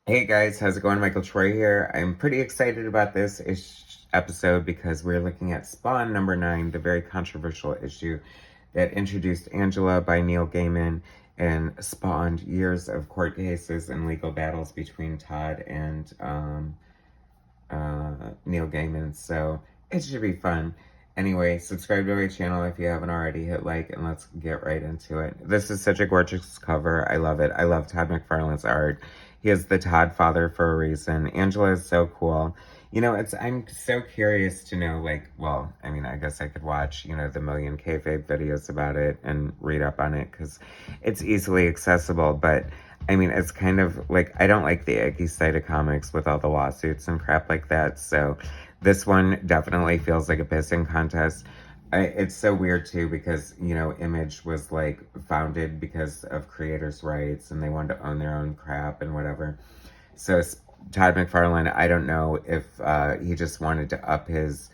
Hey guys, how's it going? Michael Troy here. I'm pretty excited about this episode because we're looking at Spawn number 9, the very controversial issue that introduced Angela by Neil Gaiman and spawned years of court cases and legal battles between Todd and Neil Gaiman. So it should be fun. Anyway, subscribe to my channel if you haven't already. Hit like and let's get right into it. This is such a gorgeous cover. I love it. I love Todd McFarlane's art. He is the Todd father for a reason. Angela is so cool. You know, I'm so curious to know, like, well, I mean, I guess I could watch, the million kayfabe videos about it and read up on it because it's easily accessible. But I mean, it's kind of like, I don't like the icky side of comics with all the lawsuits and crap like that. So this one definitely feels like a pissing contest. It's so weird too because, Image was like founded because of creators' rights and they wanted to own their own crap and whatever. So Todd McFarlane, I don't know if he just wanted to up his,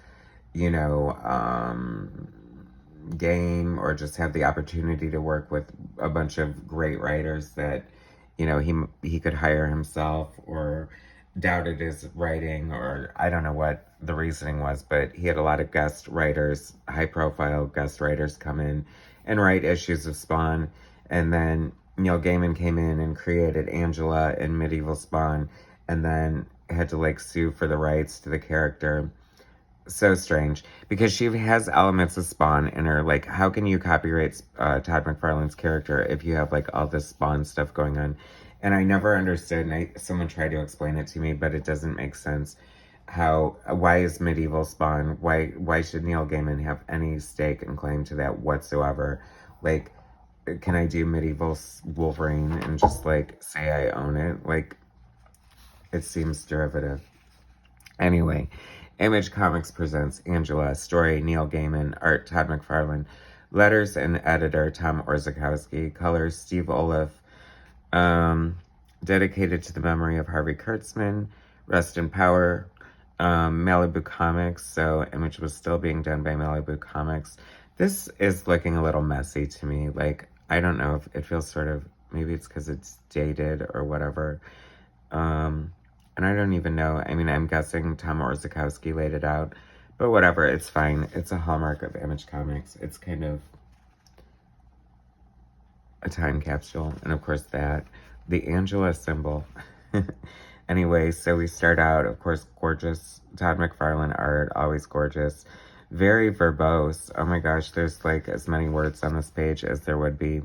you know, um, game or just have the opportunity to work with a bunch of great writers that, he could hire himself, or doubted his writing, or I don't know what the reasoning was, but he had a lot of guest writers, high profile guest writers come in and write issues of Spawn. And then Neil Gaiman came in and created Angela in Medieval Spawn and then had to like sue for the rights to the character. So strange because she has elements of Spawn in her. Like, how can you copyright Todd McFarlane's character if you have like all this Spawn stuff going on? And I never understood, and someone tried to explain it to me, but it doesn't make sense. Why is Medieval Spawn? Why should Neil Gaiman have any stake and claim to that whatsoever? Like, can I do Medieval Wolverine and just like say I own it? Like, it seems derivative. Anyway, Image Comics presents Angela, story Neil Gaiman, art Todd McFarlane, letters and editor Tom Orzechowski, colors Steve Oliff, dedicated to the memory of Harvey Kurtzman, rest in power, Malibu Comics, so Image was still being done by Malibu Comics. This is looking a little messy to me. Like, I don't know if it feels sort of, maybe it's because it's dated or whatever. And I don't even know. I mean, I'm guessing Tom Orzechowski laid it out. But whatever, it's fine. It's a hallmark of Image Comics. It's kind of a time capsule. And of course that. The Angela symbol. Anyway, so we start out, of course, gorgeous Todd McFarlane art. Always gorgeous. Very verbose. Oh my gosh, there's like as many words on this page as there would be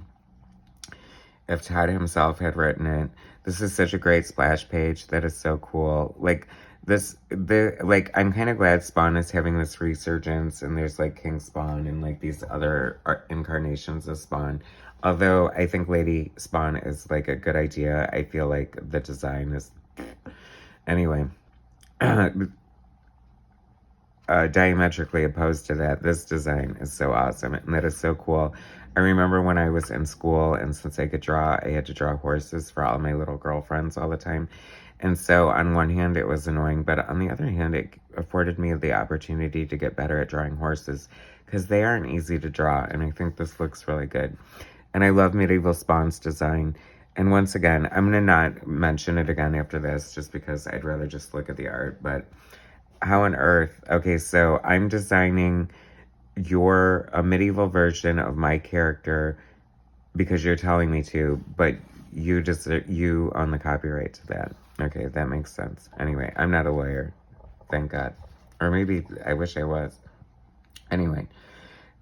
if Todd himself had written it. This is such a great splash page. That is so cool. Like, I'm kind of glad Spawn is having this resurgence, and there's like King Spawn and like these other incarnations of Spawn. Although I think Lady Spawn is like a good idea. I feel like the design is, anyway, diametrically opposed to that. This design is so awesome, and that is so cool. I remember when I was in school, and since I could draw, I had to draw horses for all my little girlfriends all the time. And so on one hand, it was annoying, but on the other hand, it afforded me the opportunity to get better at drawing horses because they aren't easy to draw, and I think this looks really good. And I love Medieval Spawn's design. And once again, I'm going to not mention it again after this just because I'd rather just look at the art, but how on earth? Okay, so I'm designing a medieval version of my character because you're telling me to, but you own the copyright to that. Okay, that makes sense. Anyway, I'm not a lawyer, thank God. Or maybe I wish I was. Anyway,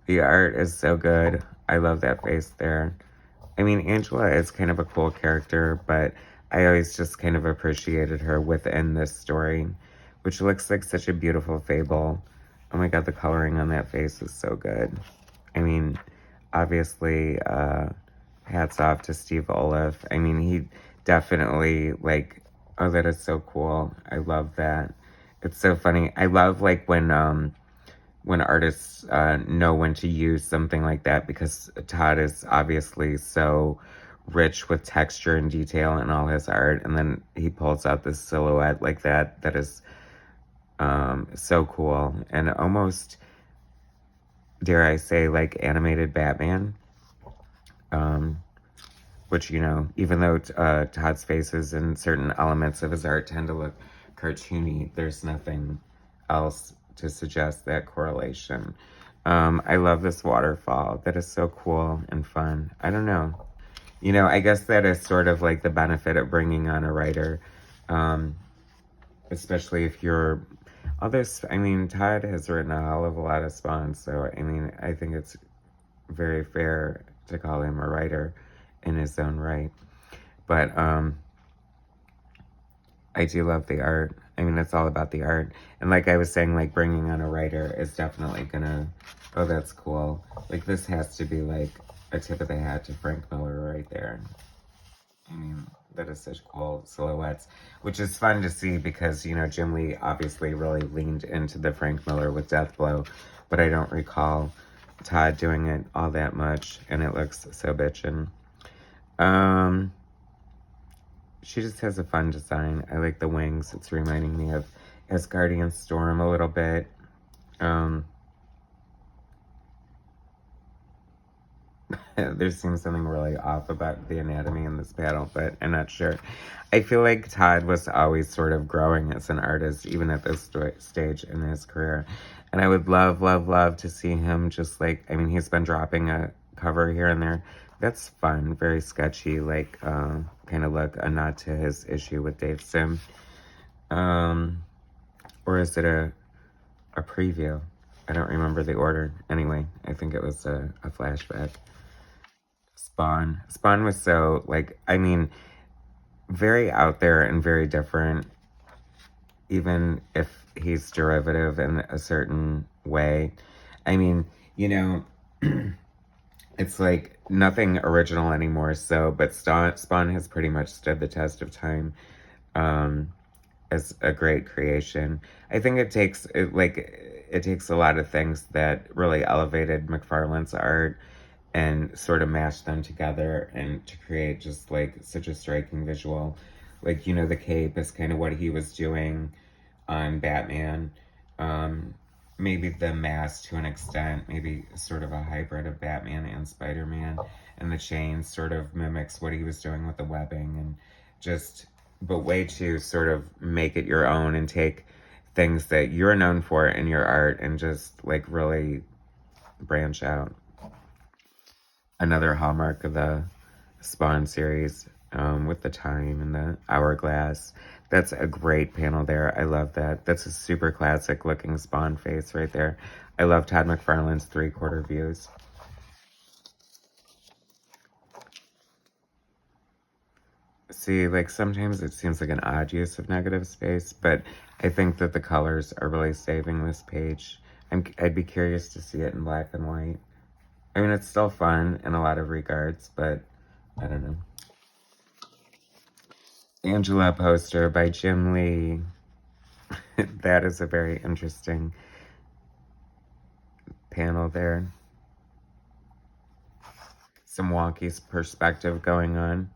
the art is so good. I love that face there. I mean, Angela is kind of a cool character, but I always just kind of appreciated her within this story, which looks like such a beautiful fable. Oh my God, the coloring on that face is so good. I mean, obviously, hats off to Steve Oliff. I mean, he definitely, like, oh, that is so cool. I love that. It's so funny. I love, like, when artists know when to use something like that, because Todd is obviously so rich with texture and detail in all his art, and then he pulls out this silhouette like that is so cool, and almost, dare I say, like animated Batman. which, you know, even though Todd's faces and certain elements of his art tend to look cartoony, there's nothing else to suggest that correlation. I love this waterfall. That is so cool and fun. I don't know. You know, I guess that is sort of like the benefit of bringing on a writer, especially if you're... I mean, Todd has written a hell of a lot of Spawn, so, I mean, I think it's very fair to call him a writer in his own right. But, I do love the art. I mean, it's all about the art. And like I was saying, like, bringing on a writer is definitely gonna... Oh, that's cool. Like, this has to be, like, a tip of the hat to Frank Miller right there. I mean, that is such cool silhouettes, which is fun to see because, you know, Jim Lee obviously really leaned into the Frank Miller with Deathblow, but I don't recall Todd doing it all that much, and it looks so bitchin'. She just has a fun design. I like the wings. It's reminding me of Asgardian Storm a little bit. There seems something really off about the anatomy in this panel, but I'm not sure. I feel like Todd was always sort of growing as an artist, even at this stage in his career. And I would love, love, love to see him just like, I mean, he's been dropping a cover here and there. That's fun, very sketchy, like, kind of look, a nod to his issue with Dave Sim. Or is it a preview? I don't remember the order. Anyway, I think it was a flashback. Spawn. Spawn was so, like, I mean, very out there and very different, even if he's derivative in a certain way. I mean, you know, it's like nothing original anymore, so, but Spawn has pretty much stood the test of time as a great creation. I think it takes a lot of things that really elevated McFarlane's art and sort of mashed them together and to create just like such a striking visual. Like, you know, the cape is kind of what he was doing on Batman. Maybe the mask to an extent, maybe sort of a hybrid of Batman and Spider-Man. And the chain sort of mimics what he was doing with the webbing and just, but way to sort of make it your own and take things that you're known for in your art and just like really branch out. Another hallmark of the Spawn series, with the time and the hourglass. That's a great panel there. I love that. That's a super classic looking Spawn face right there. I love Todd McFarlane's 3/4 views. See, like sometimes it seems like an odd use of negative space, but I think that the colors are really saving this page. I'd be curious to see it in black and white. I mean, it's still fun in a lot of regards, but I don't know. Angela poster by Jim Lee. That is a very interesting panel there. Some wonky perspective going on.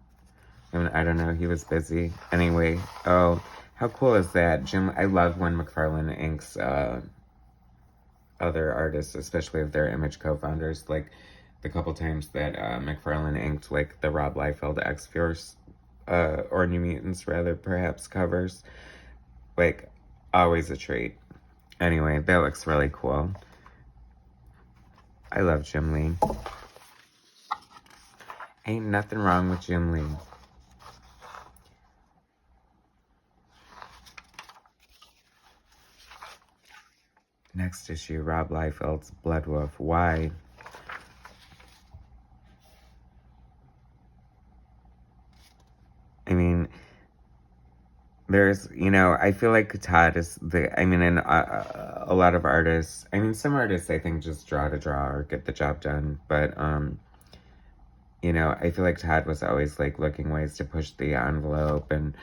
I mean, I don't know, he was busy. Anyway, oh, how cool is that? I love when McFarlane inks other artists, especially if they're Image co-founders, like the couple times that McFarlane inked like the Rob Liefeld X-Force or New Mutants rather, perhaps covers. Like, always a treat. Anyway, that looks really cool. I love Jim Lee. Ain't nothing wrong with Jim Lee. Next issue, Rob Liefeld's Blood Wolf. Why? I mean, there's, you know, I feel like Todd is and a lot of artists, I mean, some artists I think just draw to draw or get the job done, but, you know, I feel like Todd was always like looking ways to push the envelope and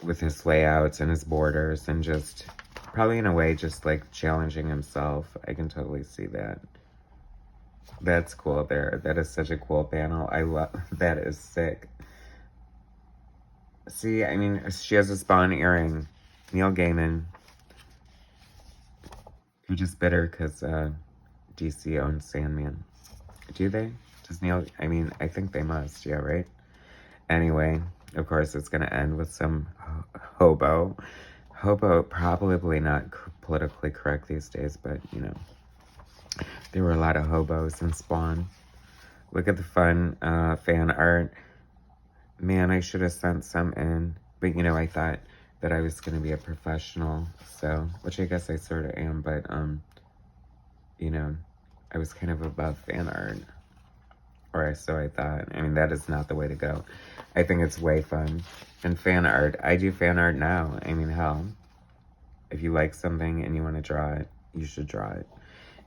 with his layouts and his borders and just probably in a way just like challenging himself. I can totally see that. That's cool there. That is such a cool panel. I love, that is sick. See, I mean, she has a Spawn earring. Neil GAIMAN. You're just bitter because DC owns Sandman. Do they? Does Neil, I mean, I think they must, yeah, right? Anyway, of course, it's going to end with some hobo. Hobo, probably not politically correct these days, but, you know, there were a lot of hobos in Spawn. Look at the fun fan art. Man, I should have sent some in. But, you know, I thought that I was going to be a professional. So, which I guess I sort of am. But, you know, I was kind of above fan art. Or so I thought. I mean, that is not the way to go. I think it's way fun. And fan art. I do fan art now. I mean, hell. If you like something and you want to draw it, you should draw it.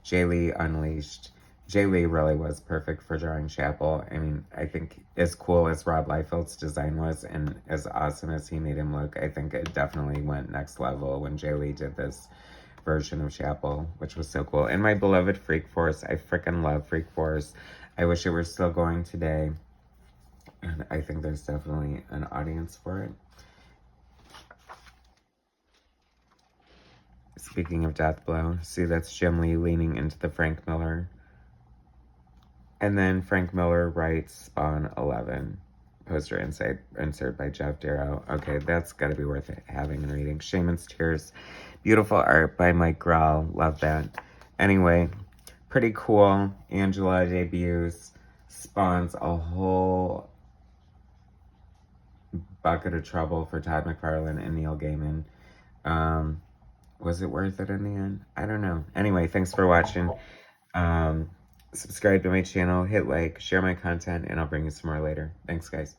Jay Lee Unleashed. Jay Lee really was perfect for drawing Chapel. I mean, I think as cool as Rob Liefeld's design was and as awesome as he made him look, I think it definitely went next level when Jay Lee did this version of Chapel, which was so cool. And my beloved Freak Force. I freaking love Freak Force. I wish it were still going today. And I think there's definitely an audience for it. Speaking of Death Blow, see, that's Jim Lee leaning into the Frank Miller. And then Frank Miller writes Spawn 11. Poster insert by Jeff Darrow. Okay, that's got to be worth it, having and reading. Shaman's Tears. Beautiful art by Mike Grell. Love that. Anyway, pretty cool. Angela debuts. Spawns a whole bucket of trouble for Todd McFarlane and Neil Gaiman. Was it worth it in the end? I don't know. Anyway, thanks for watching. Subscribe to my channel, hit like, share my content, and I'll bring you some more later. Thanks, guys.